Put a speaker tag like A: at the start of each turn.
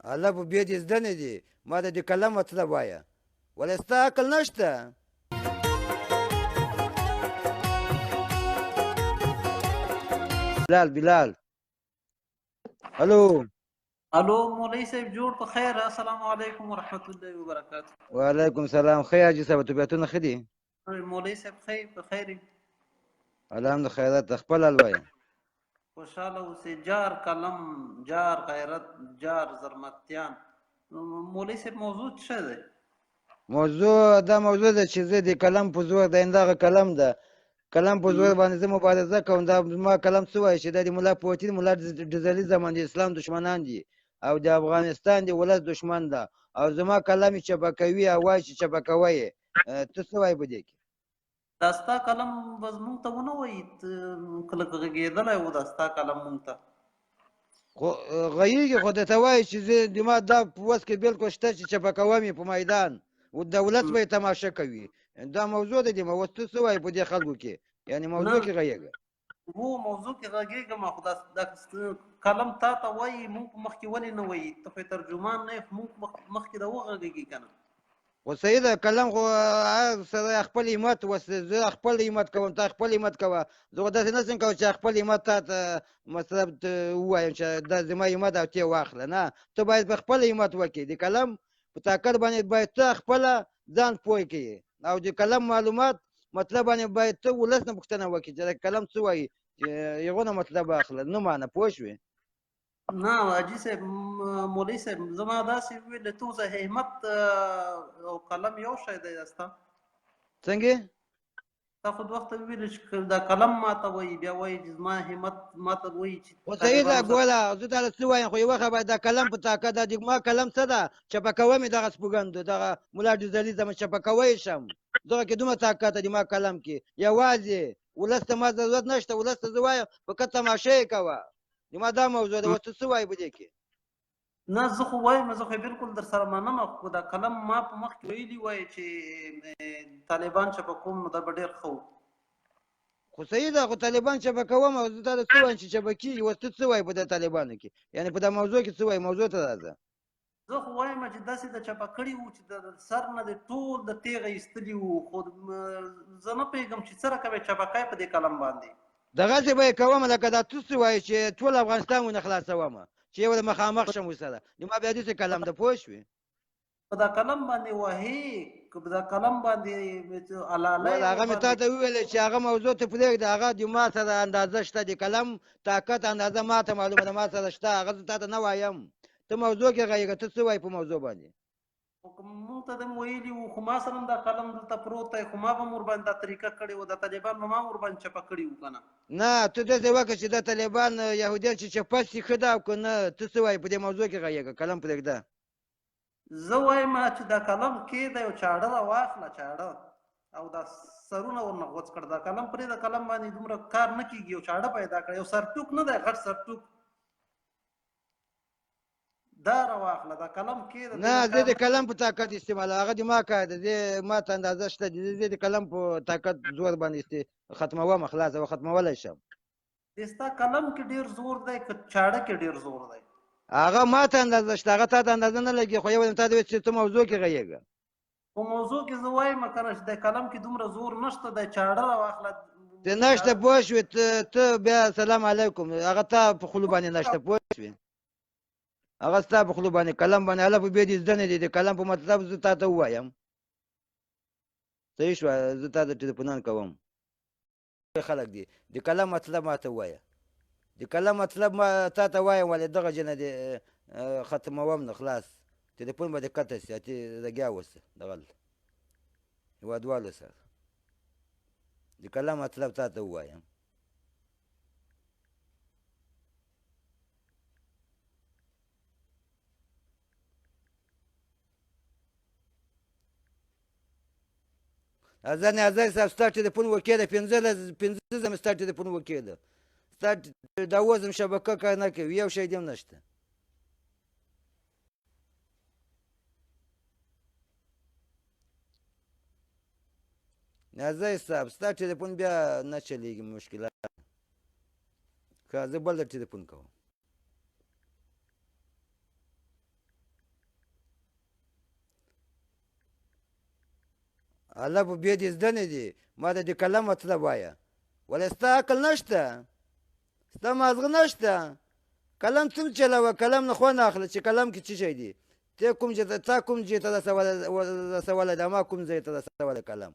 A: الله په بیا دې زده نه دي ما ته د قلم مطلب وایه ولې ستا عقل نشته بلال الو
B: الو مولوي صاحب جوړ په خیر السلام علیکم ورحمت الله وبرکاته
A: وعلیکم سلام خیر حاجي صاحب طبیعتونه ښه دي
B: مولوي صاحب خیر په خیر
A: الحمد خیرات خپل حال وایه
B: خوشاله اوسې جار قلم جار غیرت جار زرمتیان مولوي صاحب موضوع څه دی
A: دا موضوع ده چې زه د قلم په زور د همدغه قلم ده قلم په زور باندې زه مبارزه کوم دا زما قلم څه وایي چې دا د ملا پوتین ملا ډزلي زمان د اسلام دشمنان دي او د افغانستان د ولس دشمن ده او زما قلم یې چپه کوي او وایي چې چپه کوی یې ته څه وایي په دې کې
B: دا ستا قلم به زمونږ ته ونه وایي کله غږېدلی و دا ستا قلم مونږ ته
A: خو غږېږي خو درته وایي چې زه د ما دا په وس کې بلکل شته چې چپه کوم یې په میدان دولت به یې تماشه کوي دا موضوع ده د اوس ته څه وایي په دې خلکو کې یعنې موضوع کې غږېږه
B: هو موضوع کې غږېږم خو دا قلم تا ته وایي مونږ په مخکې ولې نه وایي ته خو ترجمان نه یې مونږ مخکې د وغږېږي که نه
A: خو صحیح ده قلم خو سره خپل همت زه خپل همت کوم تا خپل همت کوه زه خو داسې نشم کولی چې خپل همت تا ته مطلب ووایم چې دا زما همت او تې واخله نه ته باید په خپل همت وکړې د قلم په طاقت باندې باید ته خپله ځان پوه کړې او د قلم معلومات مطلب باندې باید ته ولس نه پوښتنه وکړې چې د قلم څه وایي چې هغو نه مطلب اخله نه معنه پوه شوې
B: نه حاجي صاحب مولوي صاحب زما داسې ویل ته اوسه همت او قلم یو شی دی ستا
A: څنګه
B: تا خو د وخته ویل چې دا قلم ماته وایي بیا وایي چې زما همت ماته وایي چې
A: خو صحیح ده ګوله زه درته څه وایم خو یوه خبره دا قلم په طاقت دا د ما قلم څه ده چپه کوم یې دغه سپوږندو دغه ملا ډزلي زما چپه کوی شم دغه کې دومره طاقت د ما قلم کې یوازې ولس ته ما ضرورت نشته ولس ته زه وایم فقط تماشه یې کوه د ما دا موضوع ده اوس ته څه وایې په دې کې
B: نه زه خو وایم زه خو بالکل در سره منم خو دا قلم ما په مخ کې ویلي وای چې طالبان چپه کوم نو دا به ډېر ښه
A: خو صحیح ده خو طالبان چپه کوم او زه تا ته څه وایم چې چپه کېږي اوس ته څه وایې په دې طالبانو کې یعنې په دا موضوع کې څه وایې موضوع ته راځه
B: زه خو وایم چې داسې د چپه کړي وو چې د سر نه د ټول د تیغه ایستلي وو خو زه نه پوهېږم چې څه رقم یې چپه په دې قلم باندې
A: دغسې به یې کوم لکه دا ته څه وایې چې ټول افغانستان ونه خلاصوم چې یو د مخامخ شم ورسره نو ما بیا داسې قلم ده پوه شوې
B: په دا قلم باندې وهې که په دا قلم باندې الالی
A: هغه مې تا ته وویلې چې هغه موضوع ته پرېږده هغه د ما سره اندازه شته د قلم طاقت اندازه ما ته معلومه ده ما سره شته هغه زه تا ته نه وایم ته موضوع کې غږېږه ته څه وایې په موضوع باندې
B: مونږ ته د ویلي وو خو ما سره دا قلم دلته پروت دی خو ما به م ورباندې دا طریقه کړې وه د طالبان به ما ورباندې چپه کړي وو که نه
A: نه ته داسې وکړه چې دا طالبان یهودیان چې چپه شي ښه ده او که نه ته څه وایې په دې موضوع کې غږېږه قلم پرېږده
B: زه وایم چې دا قلم کېده یو چاړه راواخله چاړه او دا سرونه ورنه غوڅ کړه دا قلم پرې د قلم باندې دومره کار نه کېږي یو چاړه پیدا کړه یو سرټوک نه دی غټ سرټوک دا راواخله دا قلم کېده
A: نه زه د قلم په طاقت استعمالوم هغه د ما کار ده ما ته اندازه شته زه د قلم په طاقت زور باندې ختموم خلاص او ختمولی شم
B: د ستا قلم کې ډېر زور دی که چاړه کې ډېر زور دی
A: هغه ما ته اندازه شته هغه تا ته اندازه نه لګي خو یو تا ته وایي چې ته موضوع کې غږېږه
B: په موضوع کې زه وایم که نه چې د قلم کې دومره زور نشته دی چاړه راواخله
A: ته نشته پوه شوې ته بیا سلام علیکم هغه تا په خولو باندې نشته پوه شوې هغه ستا په خولو باندې قلم باندې هله په بیا دې زده نه دي د قلم په مطلب زه تا ته ووایم صحیح شوه زه تا ته ټلیفونان کوم خلک دي د قلم مطلب ما ته ووایه د قلم مطلب ما تا ته وایم ولې دغه جنه دې ختموم نه خلاص تلیفون به دې قطع شي اتې لګیا اوسه دغه هېوادوالو سره د قلم مطلب تا ته ووایم ازانې ازار صاحب ستا ټلیفون وکې ده پنځه ځمې ستا ټلیفون وکې ده ستا دا اوس هم شبکه کار نه کوي یو شی دې هم نشته نازی صاحب ستا ټلیفون بیا نه چلیږي مشکلات ښه زه بل د ټلیفون کوم الله په بیا دې زده نه دي ما ته د قلم مطلب وایه ولې ستا عقل نشته ستا مازغه نشته قلم څوم چلوه قلم نه خوند اخله چې قلم کې څه شی دي تا کوم ځای ته رسولی ده ما کوم ځای ته رسولی قلم